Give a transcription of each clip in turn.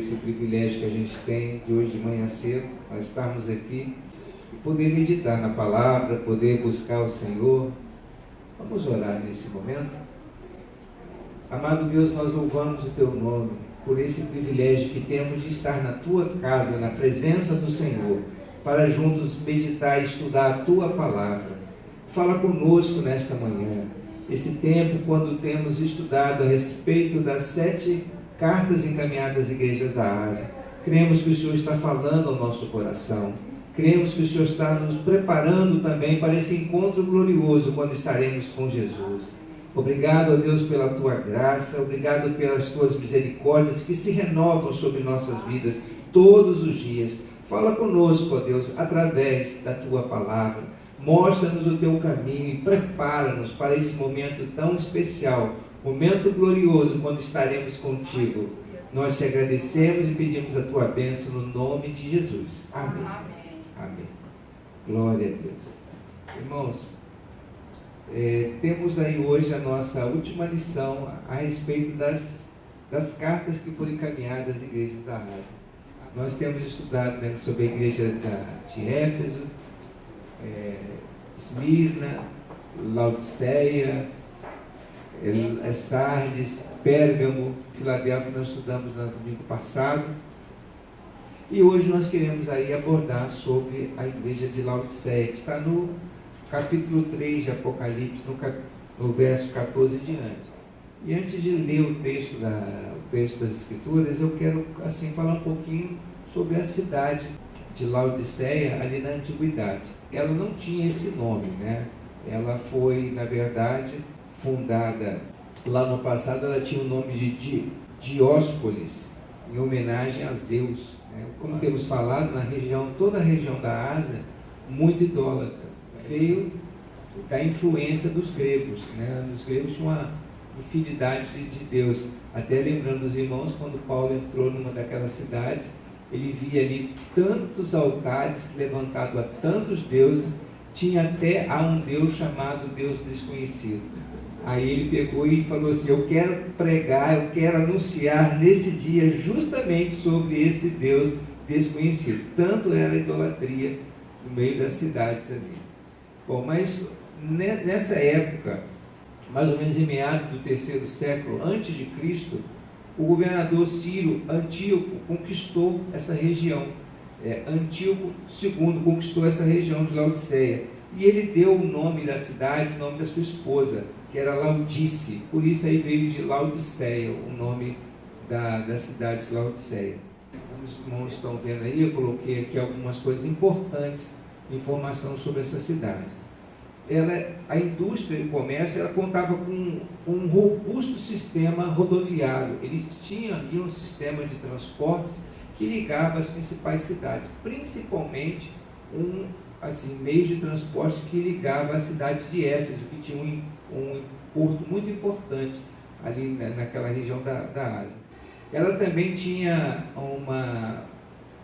esse privilégio que a gente tem de hoje de manhã cedo, nós estarmos aqui e poder meditar na palavra, poder buscar o Senhor. Vamos orar nesse momento. Amado Deus, nós louvamos o Teu nome por esse privilégio que temos de estar na Tua casa, na presença do Senhor, para juntos meditar e estudar a Tua palavra. Fala conosco nesta manhã, esse tempo quando temos estudado a respeito das 7 cartas encaminhadas às igrejas da Ásia. Cremos que o Senhor está falando ao nosso coração. Cremos que o Senhor está nos preparando também para esse encontro glorioso quando estaremos com Jesus. Obrigado, ó Deus, pela Tua graça, obrigado pelas Tuas misericórdias que se renovam sobre nossas vidas todos os dias. Fala conosco, ó Deus, através da Tua palavra. Mostra-nos o Teu caminho e prepara-nos para esse momento tão especial, momento glorioso quando estaremos contigo. Nós te agradecemos e pedimos a Tua bênção no nome de Jesus. Amém. Amém. Glória a Deus. Irmãos, temos aí hoje a nossa última lição a respeito das cartas que foram encaminhadas às igrejas da Ásia. Nós temos estudado sobre a igreja de Éfeso, Esmirna, Laodiceia, Sardes, Pérgamo, Filadélfia. Nós estudamos no domingo passado. E hoje nós queremos aí abordar sobre a igreja de Laodiceia, que está no capítulo 3 de Apocalipse, no verso 14 e diante. E antes de ler o texto das Escrituras, eu quero falar um pouquinho sobre a cidade de Laodiceia, ali na Antiguidade. Ela não tinha esse nome, né? Ela foi, na verdade, fundada lá no passado, ela tinha o nome de Dióspolis, em homenagem a Zeus. Como temos falado, toda a região da Ásia, muito idólatra. Veio da influência dos gregos, né? Os gregos tinham uma infinidade de Deus. Até lembrando os irmãos, quando Paulo entrou numa daquelas cidades, ele via ali tantos altares levantados a tantos deuses, tinha até a um Deus chamado Deus desconhecido. Aí ele pegou e falou assim: eu quero pregar, eu quero anunciar nesse dia justamente sobre esse Deus desconhecido. Tanto era a idolatria no meio das cidades ali. Bom, mas nessa época, mais ou menos em meados do 3º século antes de Cristo, o governador sírio Antíoco conquistou essa região. Antíoco II conquistou essa região de Laodiceia. E ele deu o nome da cidade, o nome da sua esposa, que era Laodice. Por isso aí veio de Laodiceia, o nome da cidade de Laodiceia. Como os irmãos estão vendo aí, eu coloquei aqui algumas coisas importantes, informação sobre essa cidade. A indústria e o comércio, ela contava com um robusto sistema rodoviário. Eles tinham ali um sistema de transportes que ligava as principais cidades, principalmente meios de transporte que ligava a cidade de Éfeso, que tinha um porto muito importante ali naquela região da Ásia. Ela também tinha uma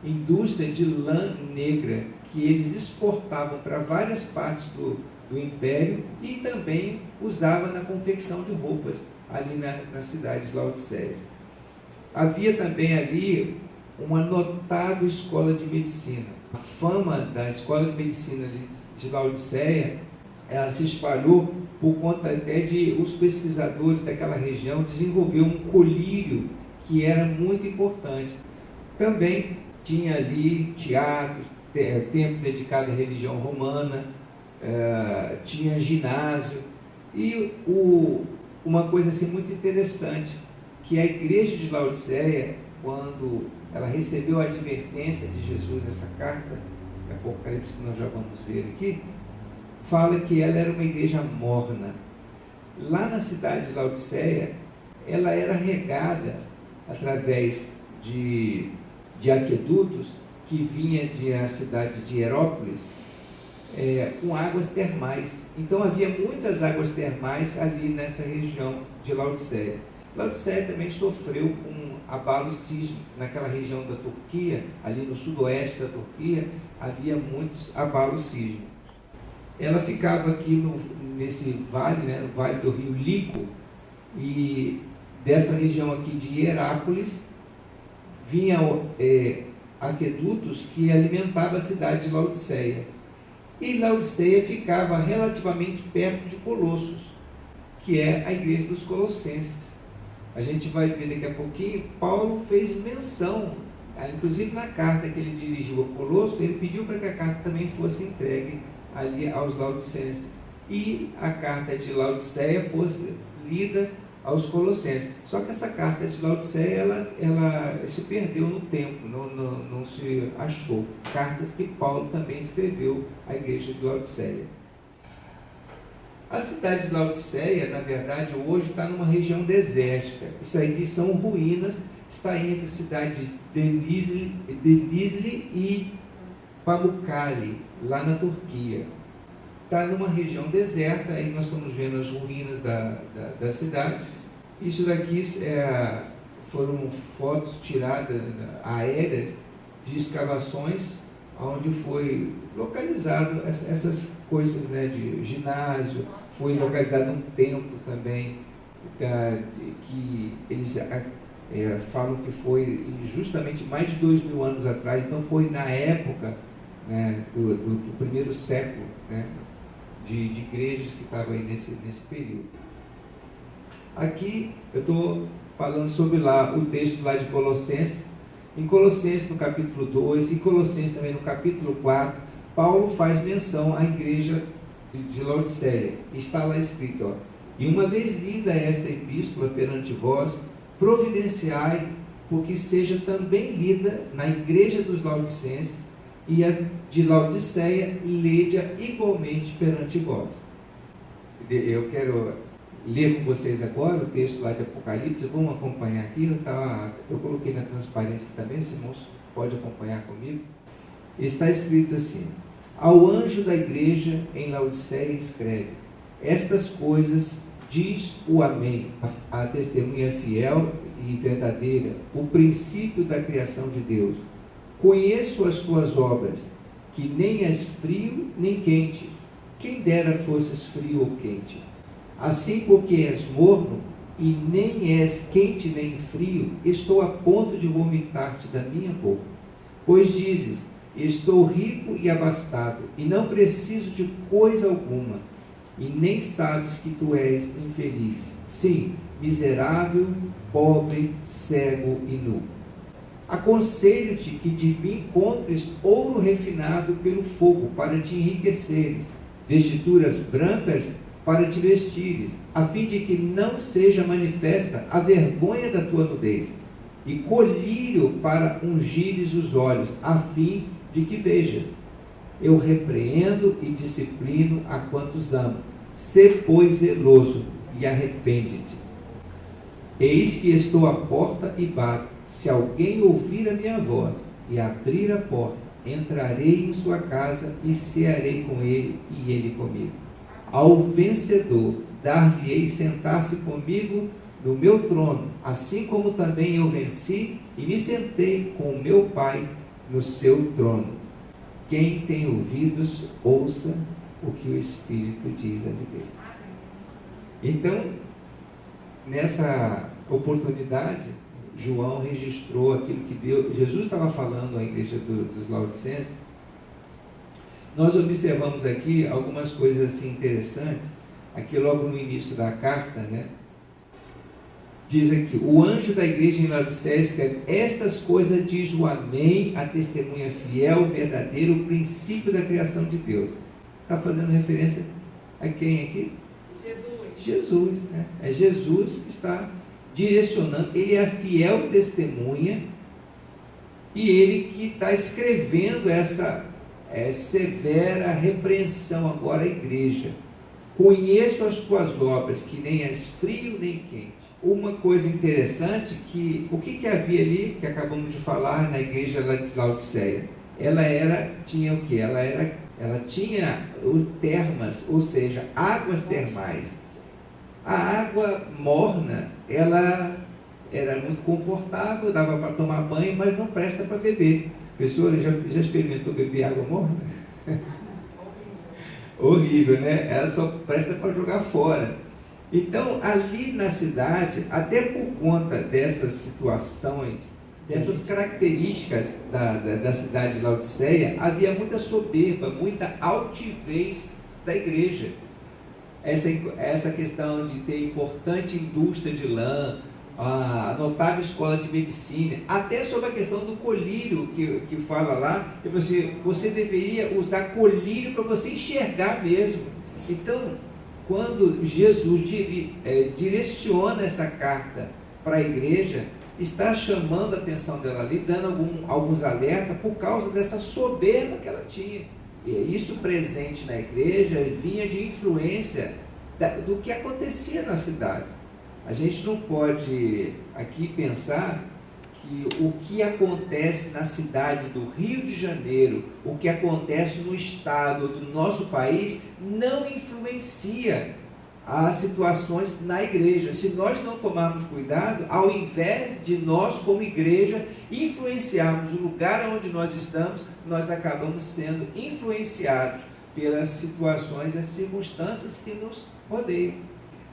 indústria de lã negra, que eles exportavam para várias partes do império e também usava na confecção de roupas ali na cidade de Laodiceia. Havia também ali uma notável escola de medicina. A fama da escola de medicina de Laodiceia, ela se espalhou por conta até de os pesquisadores daquela região desenvolver um colírio que era muito importante. Também tinha ali teatros, templo dedicado à religião romana, tinha ginásio. E uma coisa muito interessante, que a igreja de Laodiceia, quando ela recebeu a advertência de Jesus nessa carta, de Apocalipse, que nós já vamos ver aqui, fala que ela era uma igreja morna. Lá na cidade de Laodiceia, ela era regada através de aquedutos que vinha da cidade de Hierápolis, com águas termais. Então havia muitas águas termais ali nessa região de Laodiceia. Laodiceia também sofreu com abalo sísmico. Naquela região da Turquia, ali no sudoeste da Turquia, havia muitos abalos sísmicos. Ela ficava aqui nesse vale, no vale do rio Lico, e dessa região aqui de Hierápolis vinham aquedutos que alimentavam a cidade de Laodiceia. E Laodiceia ficava relativamente perto de Colossos, que é a igreja dos Colossenses. A gente vai ver daqui a pouquinho, Paulo fez menção, inclusive na carta que ele dirigiu a Colossos, ele pediu para que a carta também fosse entregue ali aos laodicenses. E a carta de Laodiceia fosse lida aos Colossenses. Só que essa carta de Laodiceia, ela se perdeu no tempo, não se achou. Cartas que Paulo também escreveu à igreja de Laodiceia. A cidade de Laodiceia, na verdade, hoje está numa região desértica. Isso aí são ruínas, está entre a cidade de Denizli e Pamukkale, lá na Turquia. Está numa região deserta, aí nós estamos vendo as ruínas da cidade. Isso daqui foram fotos tiradas aéreas de escavações, onde foi localizado essas coisas, né, de ginásio, foi localizado um templo também, que eles falam que foi justamente mais de 2000 anos atrás, então foi na época, né, do primeiro século, né, de igrejas que estavam aí nesse período. Aqui eu estou falando sobre o texto lá de Colossenses. Em Colossenses no capítulo 2, em Colossenses também no capítulo 4, Paulo faz menção à igreja de Laodiceia. Está lá escrito, e uma vez lida esta epístola perante vós, providenciai, porque seja também lida na igreja dos laodicenses, e a de Laodiceia lede-a igualmente perante vós. Eu quero ler com vocês agora o texto lá de Apocalipse. Vamos acompanhar aqui. Eu coloquei na transparência também, os irmãos podem acompanhar comigo. Está escrito assim: ao anjo da igreja em Laodiceia escreve: estas coisas diz o Amém, a testemunha fiel e verdadeira, o princípio da criação de Deus. Conheço as tuas obras, que nem és frio nem quente. Quem dera fosses frio ou quente. Assim, porque és morno e nem és quente nem frio, estou a ponto de vomitar-te da minha boca. Pois dizes: estou rico e abastado, e não preciso de coisa alguma, e nem sabes que tu és infeliz, sim, miserável, pobre, cego e nu. Aconselho-te que de mim compres ouro refinado pelo fogo, para te enriqueceres, vestiduras brancas para te vestires, a fim de que não seja manifesta a vergonha da tua nudez, e colírio para ungires os olhos, a fim de que vejas. Eu repreendo e disciplino a quantos amo. Sê, pois, zeloso e arrepende-te. Eis que estou à porta e bato. Se alguém ouvir a minha voz e abrir a porta, entrarei em sua casa e cearei com ele e ele comigo. Ao vencedor dar-lhe-ei sentar-se comigo no meu trono, assim como também eu venci e me sentei com o meu Pai no seu trono. Quem tem ouvidos, ouça o que o Espírito diz às igrejas. Então, nessa oportunidade, João registrou aquilo que Jesus estava falando à igreja dos Laodicenses. Nós observamos aqui algumas coisas assim interessantes. Aqui logo no início da carta, né? Diz aqui: o anjo da igreja em Laodiceia escreve: estas coisas diz o Amém, a testemunha fiel, verdadeira, o princípio da criação de Deus. Está fazendo referência a quem aqui? Jesus, né? É Jesus que está direcionando, ele é a fiel testemunha e ele que está escrevendo essa severa repreensão agora à igreja. Conheço as tuas obras, que nem és frio nem quente. Uma coisa interessante, o que havia ali, que acabamos de falar, na igreja de Laodiceia? Ela tinha o quê? Ela tinha termas, ou seja, águas termais. A água morna, ela era muito confortável, dava para tomar banho, mas não presta para beber. A pessoa já experimentou beber água morna? Horrível, né? Ela só presta para jogar fora. Então, ali na cidade, até por conta dessas situações dessas características da cidade de Laodiceia, havia muita soberba, muita altivez da igreja. Essa questão de ter importante indústria de lã, a notável escola de medicina, até sobre a questão do colírio que fala lá, que você deveria usar colírio para você enxergar mesmo. Então, quando Jesus direciona essa carta para a igreja, está chamando a atenção dela ali, dando alguns alertas por causa dessa soberba que ela tinha. E isso presente na igreja vinha de influência do que acontecia na cidade. A gente não pode aqui pensar que o que acontece na cidade do Rio de Janeiro, o que acontece no estado do nosso país, não influencia as situações na igreja. Se nós não tomarmos cuidado, ao invés de nós como igreja influenciarmos o lugar onde nós estamos, nós acabamos sendo influenciados pelas situações e as circunstâncias que nos rodeiam.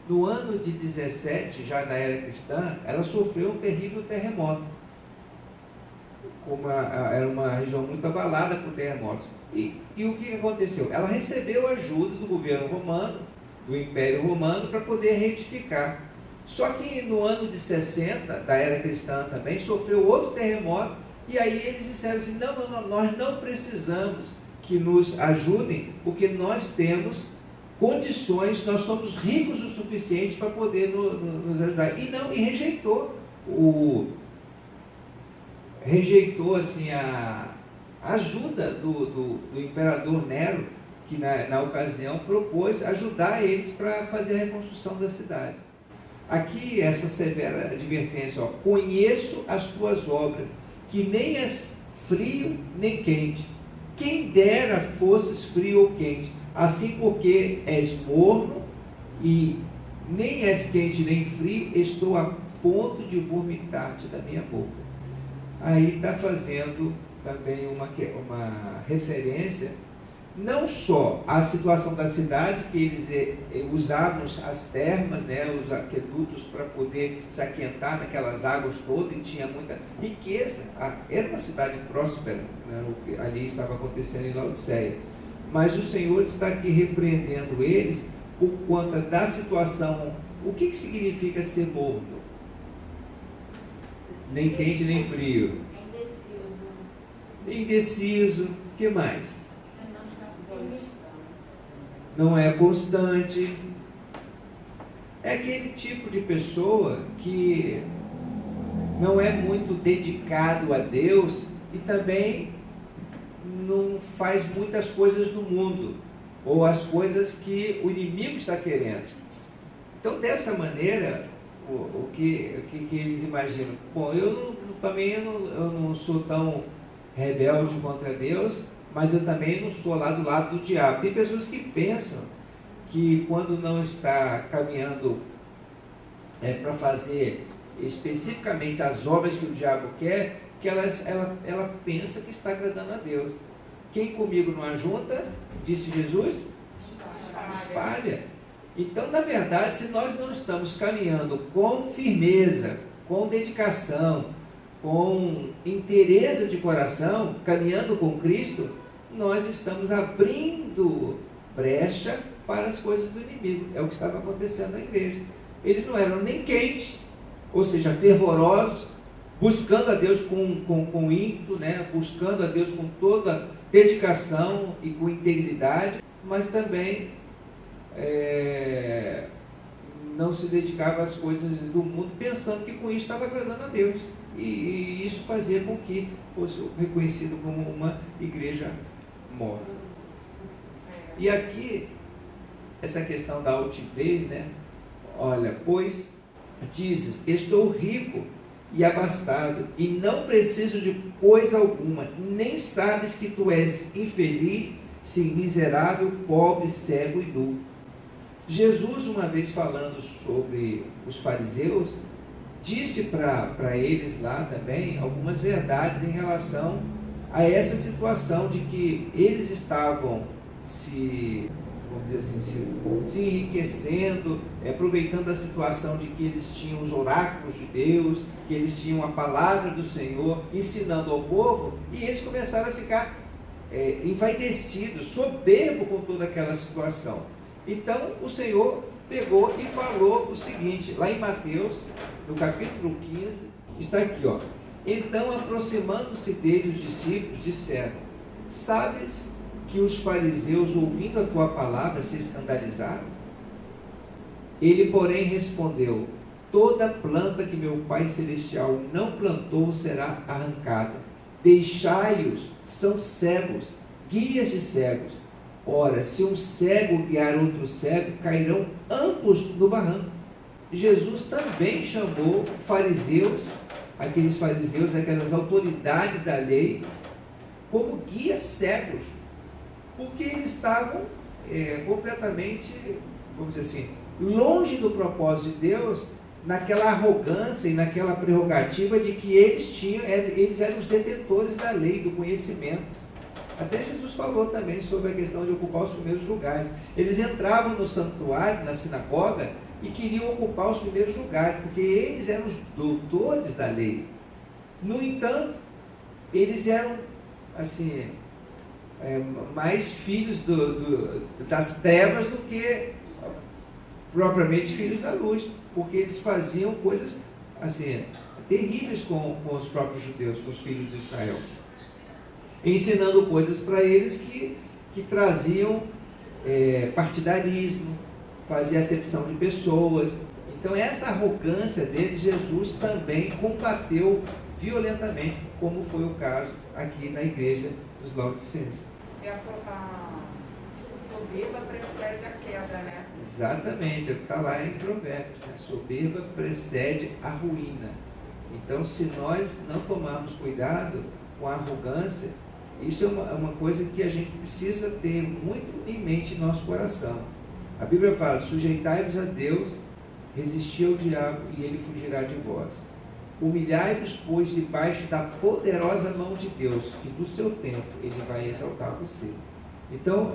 No ano de 17, já na era cristã, ela sofreu um terrível terremoto. Era uma região muito abalada por terremotos. E o que aconteceu? Ela recebeu ajuda do governo romano, do Império Romano, para poder retificar. Só que no ano de 60, da era cristã também, sofreu outro terremoto, e aí eles disseram assim, não, nós não precisamos que nos ajudem, porque nós temos condições, nós somos ricos o suficiente para poder nos ajudar. E rejeitou assim, a ajuda do imperador Nero, que na ocasião propôs ajudar eles para fazer a reconstrução da cidade. Aqui essa severa advertência, conheço as tuas obras, que nem és frio nem quente. Quem dera fosses frio ou quente, assim porque és morno e nem és quente nem frio, estou a ponto de vomitar-te da minha boca. Aí está fazendo também uma referência não só à situação da cidade, que eles usavam as termas, os aquedutos para poder se aquentar naquelas águas todas, e tinha muita riqueza. Era uma cidade próspera, o que ali estava acontecendo em Laodiceia. Mas o Senhor está aqui repreendendo eles por conta da situação. O que significa ser morno? Nem quente nem frio. Indeciso. O que mais? Não é constante. É aquele tipo de pessoa que não é muito dedicado a Deus e também não faz muitas coisas no mundo, ou as coisas que o inimigo está querendo. Então, dessa maneira, o que eles imaginam? Bom, eu não sou tão rebelde contra Deus, mas eu também não sou lá do lado do diabo. Tem pessoas que pensam que quando não está caminhando para fazer especificamente as obras que o diabo quer, que ela pensa que está agradando a Deus. Quem comigo não ajunta, disse Jesus, espalha. Então, na verdade, se nós não estamos caminhando com firmeza, com dedicação, com interesse de coração, caminhando com Cristo, nós estamos abrindo brecha para as coisas do inimigo. É o que estava acontecendo na igreja. Eles não eram nem quentes, ou seja, fervorosos, buscando a Deus com ímpeto, buscando a Deus com toda dedicação e com integridade, mas também não se dedicava às coisas do mundo, pensando que com isso estava agradando a Deus. E isso fazia com que fosse reconhecido como uma igreja morna. E aqui, essa questão da altivez, olha, pois dizes, estou rico e abastado, e não preciso de coisa alguma, nem sabes que tu és infeliz, sim, miserável, pobre, cego e nu. Jesus, uma vez falando sobre os fariseus, disse para eles lá também algumas verdades em relação a essa situação de que eles estavam vamos dizer assim, se enriquecendo, aproveitando a situação de que eles tinham os oráculos de Deus, que eles tinham a palavra do Senhor, ensinando ao povo, e eles começaram a ficar envaidecidos, soberbos com toda aquela situação. Então o Senhor pegou e falou o seguinte, lá em Mateus, no capítulo 15, está aqui, ó. Então, aproximando-se dele, os discípulos disseram: sabes que os fariseus, ouvindo a tua palavra, se escandalizaram? Ele, porém, respondeu: toda planta que meu Pai Celestial não plantou será arrancada. Deixai-os, são cegos, guias de cegos. Ora, se um cego guiar outro cego, cairão ambos no barranco. Jesus também chamou fariseus, aquelas autoridades da lei, como guias cegos, porque eles estavam completamente, vamos dizer assim, longe do propósito de Deus, naquela arrogância e naquela prerrogativa de que eles eram os detentores da lei, do conhecimento. Até Jesus falou também sobre a questão de ocupar os primeiros lugares. Eles entravam no santuário, na sinagoga, e queriam ocupar os primeiros lugares, porque eles eram os doutores da lei. No entanto, eles eram, assim, mais filhos das trevas do que propriamente filhos da luz, porque eles faziam coisas, assim, terríveis com os próprios judeus, com os filhos de Israel, ensinando coisas para eles que traziam partidarismo, fazia acepção de pessoas. Então essa arrogância deles, Jesus também combateu violentamente, como foi o caso aqui na igreja dos Laodicenses. A soberba precede a queda, né? Exatamente, está lá em Provérbios, né? A soberba precede a ruína. Então, se nós não tomarmos cuidado com a arrogância, isso é uma coisa que a gente precisa ter muito em mente em nosso coração. A Bíblia fala: sujeitai-vos a Deus, resisti ao diabo e ele fugirá de vós. Humilhai-vos, pois, debaixo da poderosa mão de Deus, que no seu tempo ele vai exaltar você. Então,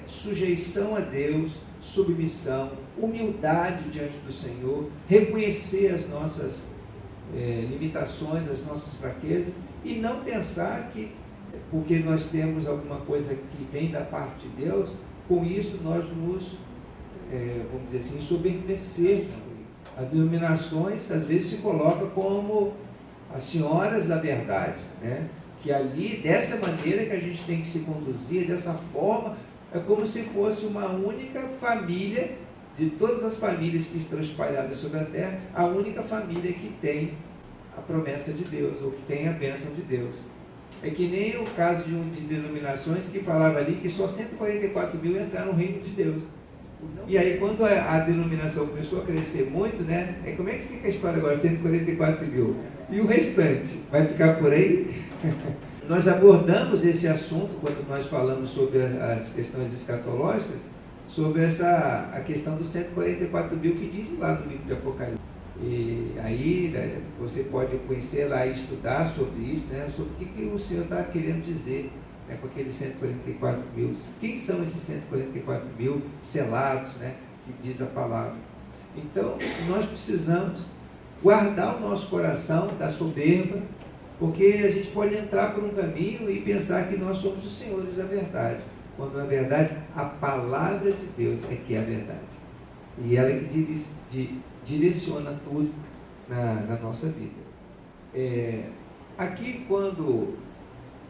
sujeição a Deus, submissão, humildade diante do Senhor, reconhecer as nossas limitações, as nossas fraquezas, e não pensar que, porque nós temos alguma coisa que vem da parte de Deus, com isso nós nos, vamos dizer assim, ensoberbecermos. As denominações às vezes se colocam como as senhoras da verdade, né? Que ali, dessa maneira que a gente tem que se conduzir, dessa forma, é como se fosse uma única família, de todas as famílias que estão espalhadas sobre a terra, a única família que tem a promessa de Deus, ou que tem a bênção de Deus. É que nem o caso de denominações que falava ali que só 144 mil entraram no reino de Deus. E aí, quando a denominação começou a crescer muito, né? Como é que fica a história agora? 144 mil. E o restante? Vai ficar por aí? Nós abordamos esse assunto quando nós falamos sobre as questões escatológicas, sobre a questão dos 144 mil que diz lá no livro de Apocalipse. E aí, né, você pode conhecer lá e estudar sobre isso, né? Sobre o que o Senhor está querendo dizer, né, com aqueles 144 mil. Quem são esses 144 mil selados, né, que diz a palavra? Então, nós precisamos guardar o nosso coração da soberba, porque a gente pode entrar por um caminho e pensar que nós somos os senhores da verdade, quando na verdade a palavra de Deus é que é a verdade. E ela é que direciona tudo na nossa vida. Aqui, quando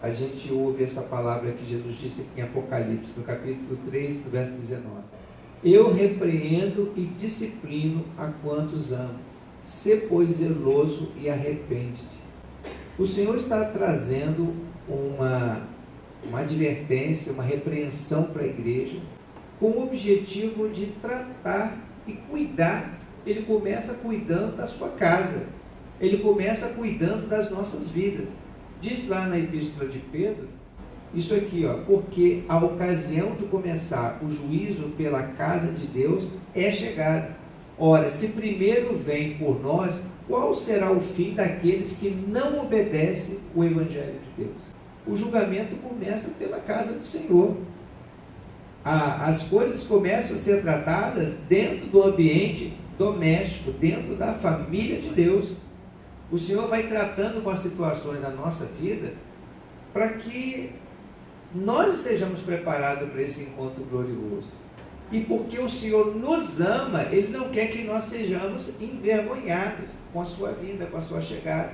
a gente ouve essa palavra que Jesus disse aqui em Apocalipse, no capítulo 3, no verso 19: eu repreendo e disciplino a quantos amo, sê pois zeloso e arrepende-te. O Senhor está trazendo uma advertência, uma repreensão para a igreja, com o objetivo de tratar e cuidar. Ele começa cuidando da sua casa, ele começa cuidando das nossas vidas. Diz lá na epístola de Pedro, isso aqui, ó: porque a ocasião de começar o juízo pela casa de Deus é chegada. Ora, se primeiro vem por nós, qual será o fim daqueles que não obedecem o Evangelho de Deus? O julgamento começa pela casa do Senhor. as coisas começam a ser tratadas dentro do ambiente doméstico, dentro da família de Deus. O Senhor vai tratando com as situações da nossa vida para que nós estejamos preparados para esse encontro glorioso. E porque o Senhor nos ama, Ele não quer que nós sejamos envergonhados com a sua vinda, com a sua chegada.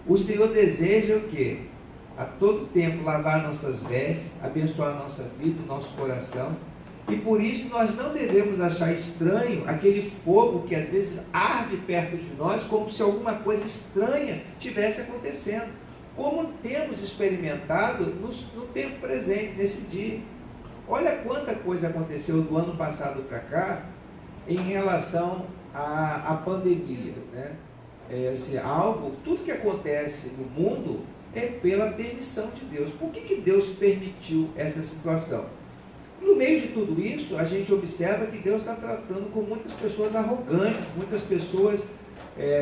O Senhor deseja o quê? A todo tempo lavar nossas vestes, abençoar a nossa vida, o nosso coração. E por isso nós não devemos achar estranho aquele fogo que às vezes arde perto de nós, como se alguma coisa estranha tivesse acontecendo. Como temos experimentado no tempo presente, nesse dia. Olha quanta coisa aconteceu do ano passado para cá em relação à pandemia, né? Tudo que acontece no mundo é pela permissão de Deus. Por que Deus permitiu essa situação? No meio de tudo isso, a gente observa que Deus está tratando com muitas pessoas arrogantes, muitas pessoas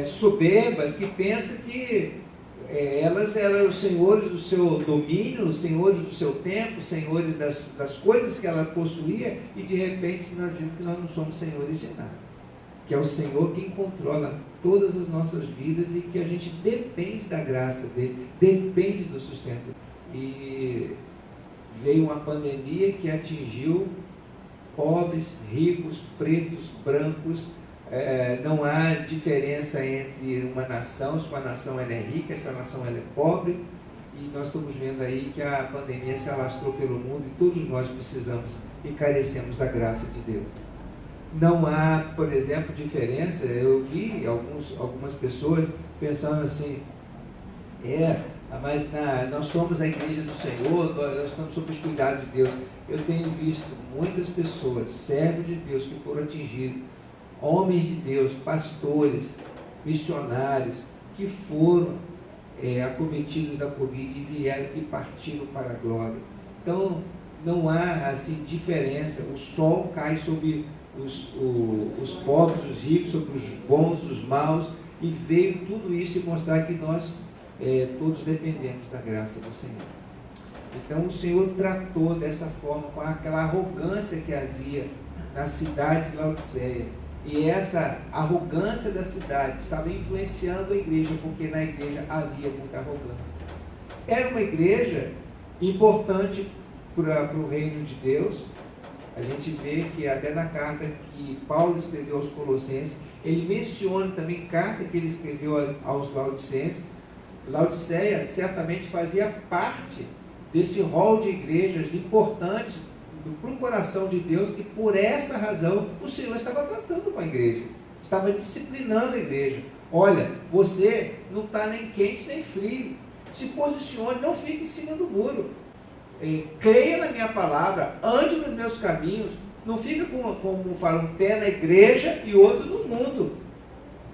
soberbas, que pensam que elas eram os senhores do seu domínio, os senhores do seu tempo, os senhores das coisas que ela possuía, e de repente nós vimos que nós não somos senhores de nada. Que é o Senhor quem controla todas as nossas vidas e que a gente depende da graça dele, depende do sustento. E veio uma pandemia que atingiu pobres, ricos, pretos, brancos. Não há diferença entre uma nação, se uma nação ela é rica, se a nação ela é pobre. E nós estamos vendo aí que a pandemia se alastrou pelo mundo e todos nós precisamos e carecemos da graça de Deus. Não há, por exemplo, diferença. Eu vi algumas pessoas pensando assim, mas nós somos a igreja do Senhor, nós estamos sob os cuidados de Deus. Eu tenho visto muitas pessoas, servos de Deus, que foram atingidos, homens de Deus, pastores, missionários, que foram acometidos da Covid e vieram e partiram para a glória. Então, não há assim diferença. O sol cai sobre os pobres, os ricos, sobre os bons, os maus, e veio tudo isso e mostrar que nós todos dependemos da graça do Senhor. Então o Senhor tratou dessa forma, com aquela arrogância que havia na cidade de Laodiceia, e essa arrogância da cidade estava influenciando a igreja, porque na igreja havia muita arrogância. Era uma igreja importante para o reino de Deus. A gente vê que até na carta que Paulo escreveu aos Colossenses, ele menciona também carta que ele escreveu aos Laodicenses. Laodiceia certamente fazia parte desse rol de igrejas importantes para o coração de Deus, e por essa razão o Senhor estava tratando com a igreja, estava disciplinando a igreja. Olha, você não está nem quente nem frio, se posicione, não fique em cima do muro. Creia na minha palavra, ande nos meus caminhos, não fica como fala, um pé na igreja e outro no mundo.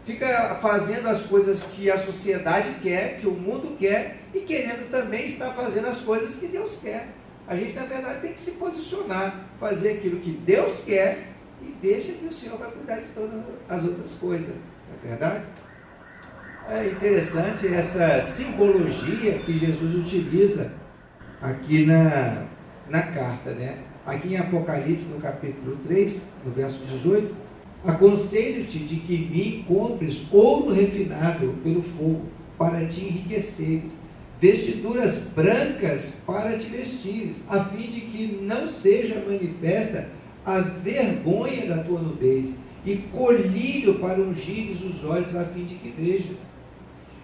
Fica fazendo as coisas que a sociedade quer, que o mundo quer, e querendo também estar fazendo as coisas que Deus quer. A gente, na verdade, tem que se posicionar, fazer aquilo que Deus quer, e deixa que o Senhor vai cuidar de todas as outras coisas. Não é verdade? É interessante essa simbologia que Jesus utiliza aqui na carta, né? Aqui em Apocalipse, no capítulo 3, no verso 18, aconselho-te de que me compres ouro refinado pelo fogo, para te enriqueceres, vestiduras brancas para te vestires, a fim de que não seja manifesta a vergonha da tua nudez, e colírio para ungires os olhos, a fim de que vejas.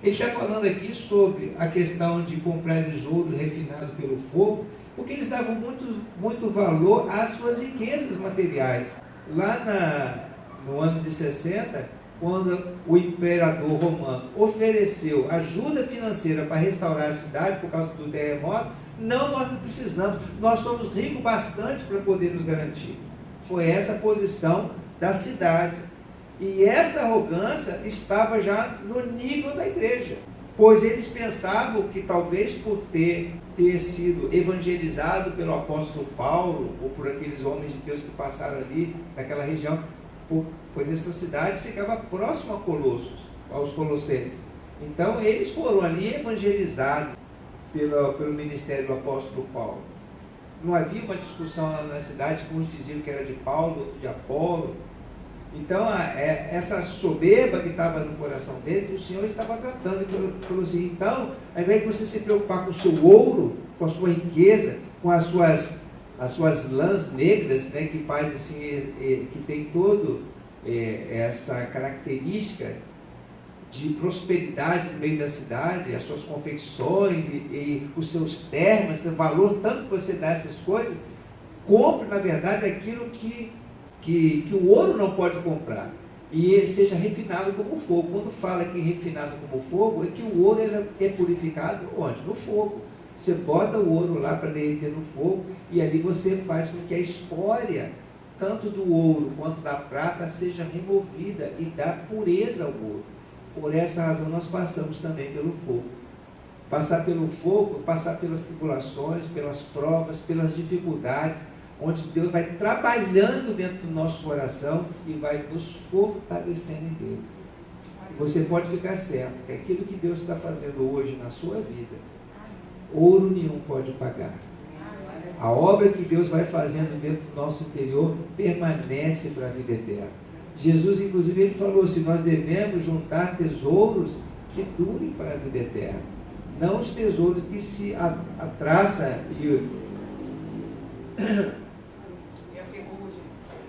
Ele está falando aqui sobre a questão de comprar ouro refinado pelo fogo, porque eles davam muito valor às suas riquezas materiais. Lá no ano de 60, quando o imperador romano ofereceu ajuda financeira para restaurar a cidade por causa do terremoto, nós não precisamos, nós somos ricos bastante para poder nos garantir. Foi essa a posição da cidade. E essa arrogância estava já no nível da igreja, pois eles pensavam que talvez por ter sido evangelizado pelo apóstolo Paulo, ou por aqueles homens de Deus que passaram ali naquela região, pois essa cidade ficava próxima a Colossos, aos Colossenses. Então eles foram ali evangelizados pelo ministério do apóstolo Paulo. não havia uma discussão lá na cidade que uns diziam que era de Paulo, outro de Apolo. Então, essa soberba que estava no coração deles, o Senhor estava tratando e falou assim, então, ao invés de você se preocupar com o seu ouro, com a sua riqueza, com as suas lãs negras, né, que faz assim, que tem todo essa característica de prosperidade no meio da cidade, as suas confecções e os seus termos, o valor tanto que você dá a essas coisas, compre, na verdade, aquilo que o ouro não pode comprar, e seja refinado como fogo. Quando fala que refinado como fogo, é que o ouro é purificado onde? No fogo. Você bota o ouro lá para derreter no fogo, e ali você faz com que a escória, tanto do ouro quanto da prata, seja removida e dá pureza ao ouro. Por essa razão nós passamos também pelo fogo. Passar pelo fogo, passar pelas tribulações, pelas provas, pelas dificuldades, onde Deus vai trabalhando dentro do nosso coração e vai nos fortalecendo em Deus. E você pode ficar certo que aquilo que Deus está fazendo hoje na sua vida, ouro nenhum pode pagar. A obra que Deus vai fazendo dentro do nosso interior permanece para a vida eterna. Jesus, inclusive, ele falou assim, nós devemos juntar tesouros que durem para a vida eterna. Não os tesouros que se atraça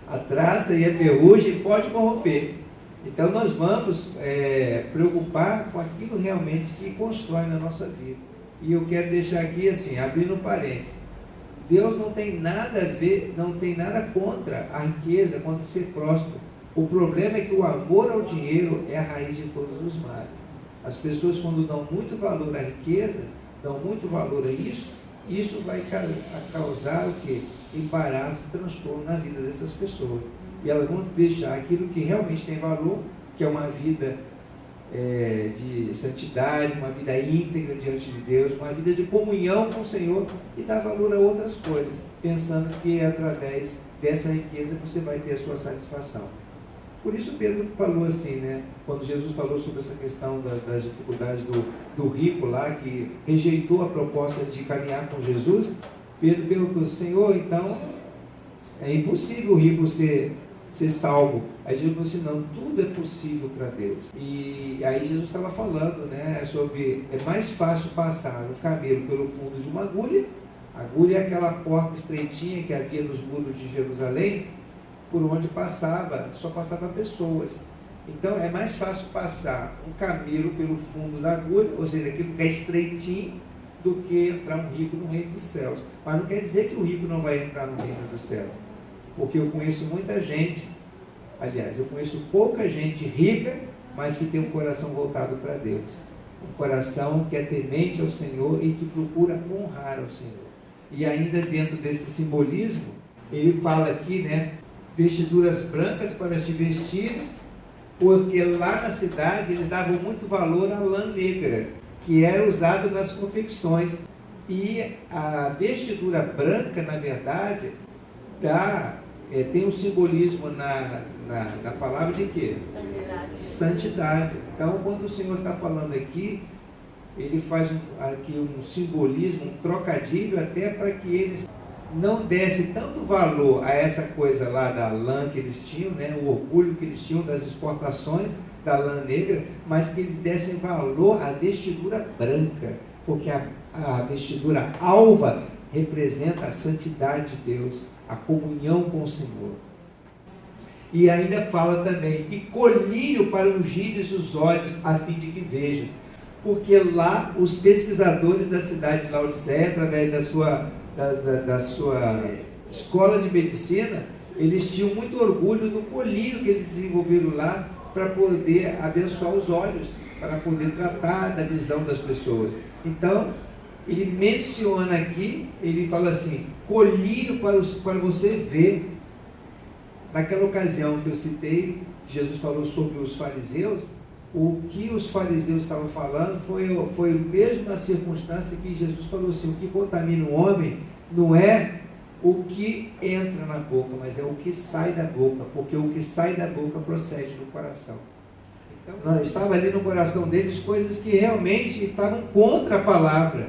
a traça e a ferrugem pode corromper. Então nós vamos preocupar com aquilo realmente que constrói na nossa vida. E eu quero deixar aqui assim, abrindo um parênteses. Deus não tem nada a ver, não tem nada contra a riqueza, contra ser próspero. O problema é que o amor ao dinheiro é a raiz de todos os males. As pessoas, quando dão muito valor à riqueza, dão muito valor a isso vai causar o quê? Embaraço, transtorno na vida dessas pessoas. E elas vão deixar aquilo que realmente tem valor, que é uma vida de santidade, uma vida íntegra diante de Deus, uma vida de comunhão com o Senhor, e dar valor a outras coisas, pensando que através dessa riqueza você vai ter a sua satisfação. Por isso Pedro falou assim, né? Quando Jesus falou sobre essa questão das dificuldades do rico lá, que rejeitou a proposta de caminhar com Jesus, Pedro perguntou, Senhor, então é impossível o rico ser salvo. Aí Jesus falou assim, não, tudo é possível para Deus. E aí Jesus estava falando, né, sobre, é mais fácil passar um camelo pelo fundo de uma agulha. A agulha é aquela porta estreitinha que havia nos muros de Jerusalém, por onde só passava pessoas. Então é mais fácil passar um camelo pelo fundo da agulha, ou seja, aquilo que é estreitinho, do que entrar um rico no reino dos céus. Mas não quer dizer que o rico não vai entrar no reino dos céus. Porque eu conheço muita gente, aliás, eu conheço pouca gente rica, mas que tem um coração voltado para Deus. Um coração que é temente ao Senhor e que procura honrar ao Senhor. E ainda dentro desse simbolismo, ele fala aqui, né, vestiduras brancas para te vestires, porque lá na cidade eles davam muito valor à lã negra, que era usada nas confecções. E a vestidura branca, na verdade, tem um simbolismo na palavra de quê? Santidade. Então, quando o Senhor está falando aqui, ele faz aqui um simbolismo, um trocadilho, até para que eles não dessem tanto valor a essa coisa lá da lã que eles tinham, né, o orgulho que eles tinham das exportações da lã negra, mas que eles dessem valor à vestidura branca, porque a vestidura alva representa a santidade de Deus, a comunhão com o Senhor. E ainda fala também, e colírio para ungires os olhos, a fim de que vejam. Porque lá os pesquisadores da cidade de Laodiceia, através da sua escola de medicina, eles tinham muito orgulho do colírio que eles desenvolveram lá para poder abençoar os olhos, para poder tratar da visão das pessoas. Então, ele menciona aqui, ele fala assim, colírio para você ver. Naquela ocasião que eu citei, Jesus falou sobre os fariseus, o que os fariseus estavam falando foi a mesma circunstância que Jesus falou assim, o que contamina o homem não é o que entra na boca, mas é o que sai da boca, porque o que sai da boca procede do coração. Então, estava ali no coração deles coisas que realmente estavam contra a palavra.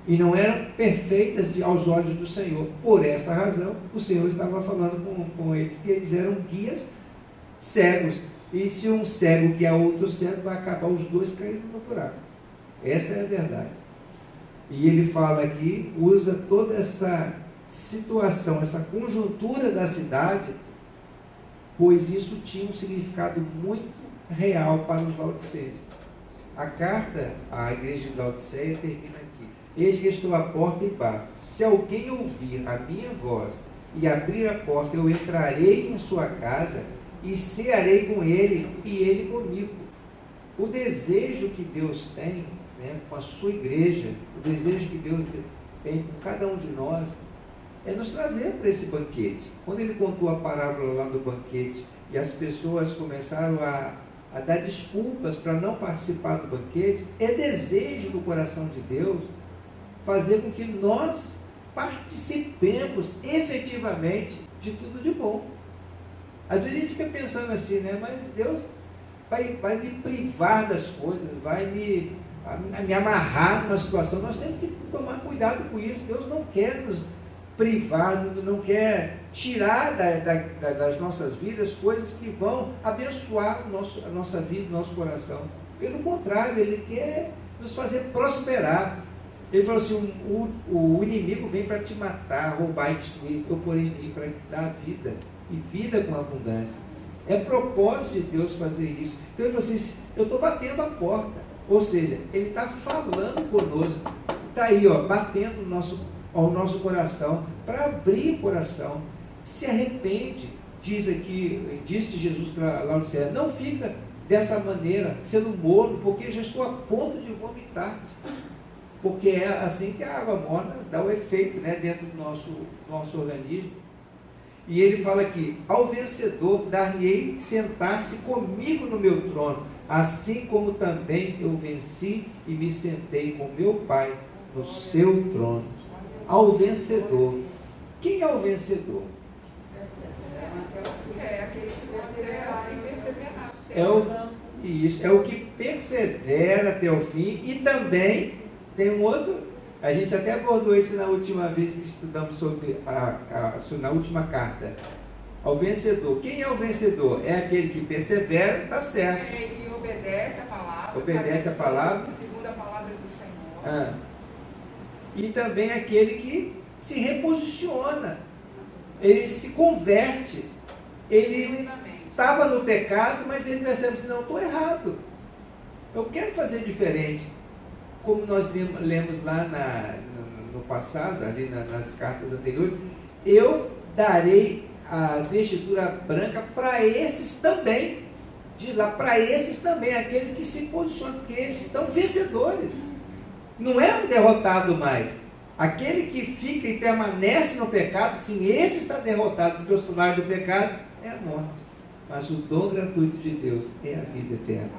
e não eram perfeitas aos olhos do Senhor. Por esta razão, o Senhor estava falando com eles que eles eram guias cegos. E se um cego guia outro cego, vai acabar os dois caindo no buraco. Essa é a verdade. E ele fala aqui, usa toda essa situação, essa conjuntura da cidade, pois isso tinha um significado muito real para os laodicenses. A carta à igreja de Laodiceia termina aqui: eis que estou à porta e bato. Se alguém ouvir a minha voz e abrir a porta, eu entrarei em sua casa e cearei com ele e ele comigo. O desejo que Deus tem, né, com a sua igreja, o desejo que Deus tem com cada um de nós, é nos trazer para esse banquete. Quando ele contou a parábola lá do banquete e as pessoas começaram a dar desculpas para não participar do banquete, é desejo do coração de Deus fazer com que nós participemos efetivamente de tudo de bom. Às vezes a gente fica pensando assim, né? Mas Deus vai me privar das coisas, vai me amarrar numa situação. Nós temos que tomar cuidado com isso. Deus não quer nos privar, não quer tirar das nossas vidas coisas que vão abençoar a nossa vida, o nosso coração. Pelo contrário, Ele quer nos fazer prosperar. Ele falou assim: o inimigo vem para te matar, roubar e destruir. Eu, porém, vim para te dar vida, e vida com abundância. É propósito de Deus fazer isso. Então ele falou assim: eu estou batendo a porta. Ou seja, Ele está falando conosco. Está aí, batendo ao nosso coração, para abrir o coração. Se arrepende, disse Jesus para Laodiceia: não fica dessa maneira, sendo morno, porque eu já estou a ponto de vomitar. Porque é assim que a água morna dá o efeito, né, dentro do nosso organismo. E ele fala aqui: ao vencedor dar-lhe-ei sentar-se comigo no meu trono, assim como também eu venci e me sentei com meu Pai no seu trono. Ao vencedor. Quem é o vencedor? É aquele que persevera. É o que persevera até o fim. E também tem um outro, a gente até abordou isso na última vez que estudamos sobre na última carta. Ao vencedor. Quem é o vencedor? É aquele que persevera, está certo. E obedece a palavra. Obedece a palavra. Segundo a palavra do Senhor. E também aquele que se reposiciona. Ele se converte. Ele estava no pecado, mas ele percebe assim: não, estou errado. Eu quero fazer diferente. Como nós lemos lá no passado, ali nas cartas anteriores, eu darei a vestidura branca para esses também. Diz lá, para esses também, aqueles que se posicionam, porque eles estão vencedores. Não é um derrotado mais. Aquele que fica e permanece no pecado, sim, esse está derrotado, porque o salário do pecado é a morte. Mas o dom gratuito de Deus é a vida eterna.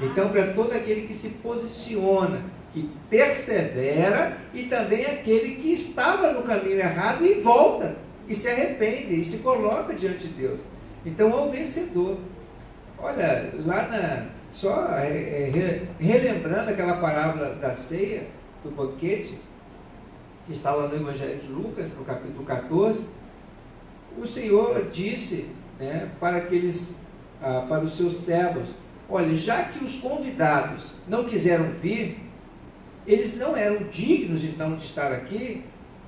Então, para todo aquele que se posiciona, que persevera, e também aquele que estava no caminho errado e volta, e se arrepende, e se coloca diante de Deus. Então, é o vencedor. Olha, só relembrando aquela parábola da ceia, do banquete, que está lá no Evangelho de Lucas, no capítulo 14, o Senhor disse, né, para os seus servos: olha, já que os convidados não quiseram vir, eles não eram dignos então de estar aqui,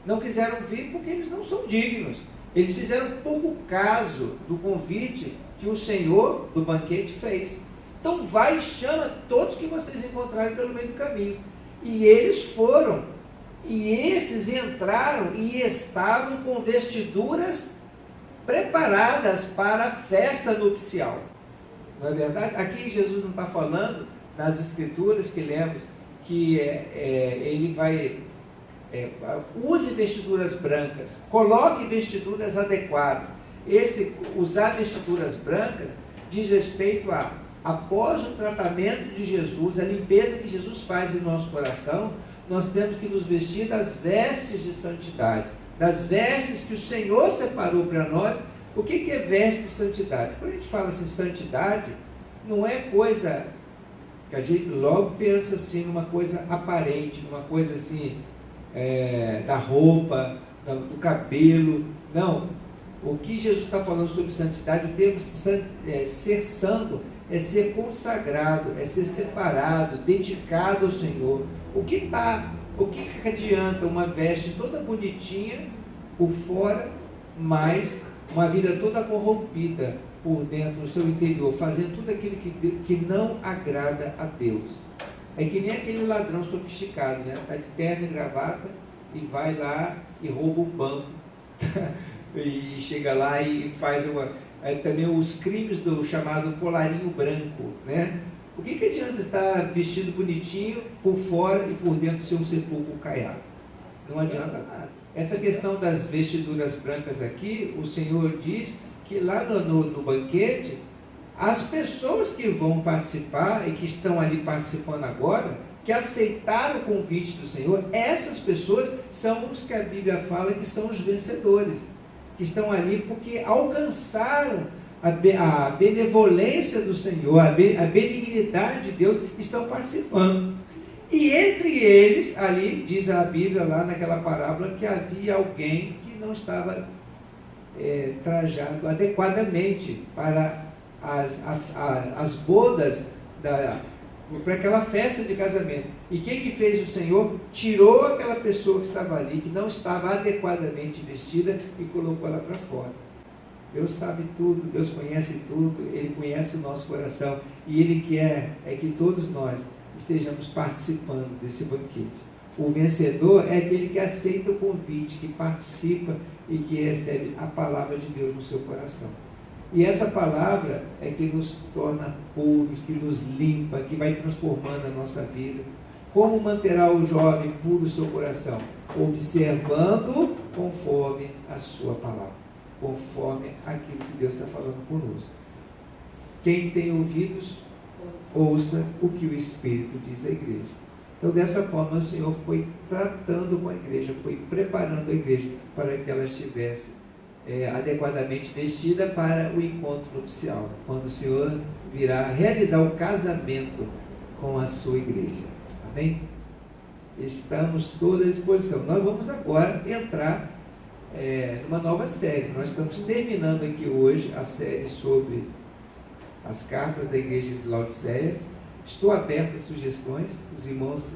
não quiseram vir porque eles não são dignos. Eles fizeram pouco caso do convite que o Senhor do banquete fez. Então vai e chama todos que vocês encontrarem pelo meio do caminho. E eles foram, e esses entraram e estavam com vestiduras preparadas para a festa nupcial. Não é verdade? Aqui Jesus não está falando, nas escrituras que lemos, que ele vai... use vestiduras brancas, coloque vestiduras adequadas. Usar vestiduras brancas diz respeito a, após o tratamento de Jesus, a limpeza que Jesus faz em nosso coração, nós temos que nos vestir das vestes de santidade, das vestes que o Senhor separou para nós. O que é veste de santidade? Quando a gente fala assim, santidade, não é coisa que a gente logo pensa assim, numa coisa aparente, numa coisa assim, da roupa, do cabelo. Não. O que Jesus está falando sobre santidade, o termo ser santo é ser consagrado, é ser separado, dedicado ao Senhor. O que adianta uma veste toda bonitinha por fora, mas uma vida toda corrompida por dentro, no seu interior, fazendo tudo aquilo que não agrada a Deus? É que nem aquele ladrão sofisticado, né? Está de terno e gravata e vai lá e rouba um banco. E chega lá e faz também os crimes do chamado colarinho branco, né? O que adianta estar vestido bonitinho por fora e por dentro ser um sepulcro caiado? Não adianta nada. Essa questão das vestiduras brancas aqui, o Senhor diz que lá no banquete, as pessoas que vão participar e que estão ali participando agora, que aceitaram o convite do Senhor, essas pessoas são os que a Bíblia fala que são os vencedores, que estão ali porque alcançaram a benevolência do Senhor, a benignidade de Deus, estão participando. E entre eles, ali, diz a Bíblia lá naquela parábola, que havia alguém que não estava trajado adequadamente para as bodas, para aquela festa de casamento. E o que fez o Senhor? Tirou aquela pessoa que estava ali, que não estava adequadamente vestida, e colocou ela para fora. Deus sabe tudo, Deus conhece tudo, Ele conhece o nosso coração, e Ele quer que todos nós estejamos participando desse banquete. O vencedor é aquele que aceita o convite, que participa e que recebe a palavra de Deus no seu coração. E essa palavra é que nos torna puros, que nos limpa, que vai transformando a nossa vida. Como manterá o jovem puro o seu coração? Observando conforme a sua palavra, conforme aquilo que Deus está falando conosco. Quem tem ouvidos, ouça o que o Espírito diz à igreja. Então, dessa forma, o Senhor foi tratando com a igreja, foi preparando a igreja para que ela estivesse adequadamente vestida para o encontro nupcial, quando o Senhor virá realizar o casamento com a sua igreja. Amém? Estamos todos à disposição. Nós vamos agora entrar numa nova série. Nós estamos terminando aqui hoje a série sobre as cartas da igreja de Laodiceia. Estou aberto a sugestões. Os irmãos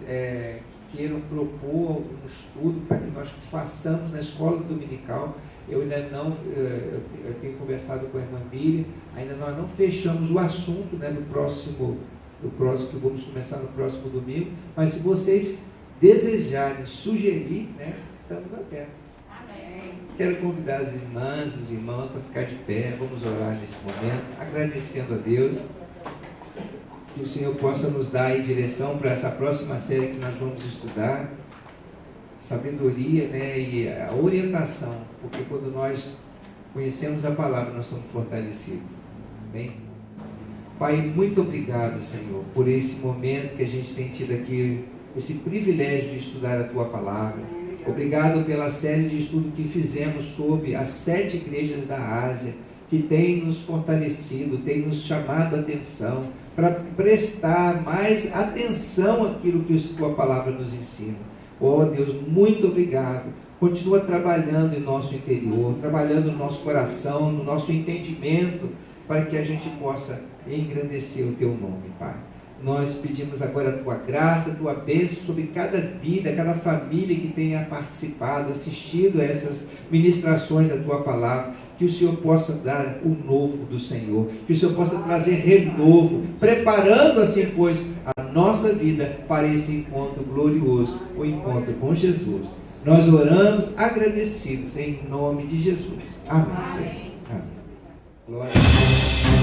que queiram propor algum estudo para que nós façamos na escola dominical. Eu ainda não, eu tenho conversado com a irmã Miriam, ainda nós não fechamos o assunto, né, do próximo, que vamos começar no próximo domingo, mas se vocês desejarem sugerir, né, estamos abertos. Amém. Quero convidar as irmãs, os irmãos para ficar de pé, vamos orar nesse momento, agradecendo a Deus, que o Senhor possa nos dar aí direção para essa próxima série que nós vamos estudar, sabedoria, né, e a orientação, porque quando nós conhecemos a palavra, nós somos fortalecidos. Amém? Pai, muito obrigado, Senhor, por esse momento que a gente tem tido aqui, esse privilégio de estudar a Tua palavra. Obrigado pela série de estudo que fizemos sobre as 7 igrejas da Ásia, que tem nos fortalecido, tem nos chamado a atenção, para prestar mais atenção àquilo que a Tua palavra nos ensina. Oh Deus, muito obrigado. Continua trabalhando em nosso interior, trabalhando no nosso coração, no nosso entendimento, para que a gente possa engrandecer o Teu nome, Pai. Nós pedimos agora a Tua graça, a Tua bênção sobre cada vida, cada família que tenha participado, assistido a essas ministrações da Tua palavra, que o Senhor possa dar o novo do Senhor, que o Senhor possa trazer renovo, preparando assim, pois, a nossa vida para esse encontro glorioso, o encontro com Jesus. Nós oramos agradecidos em nome de Jesus. Amém. Amém. Glória a Deus.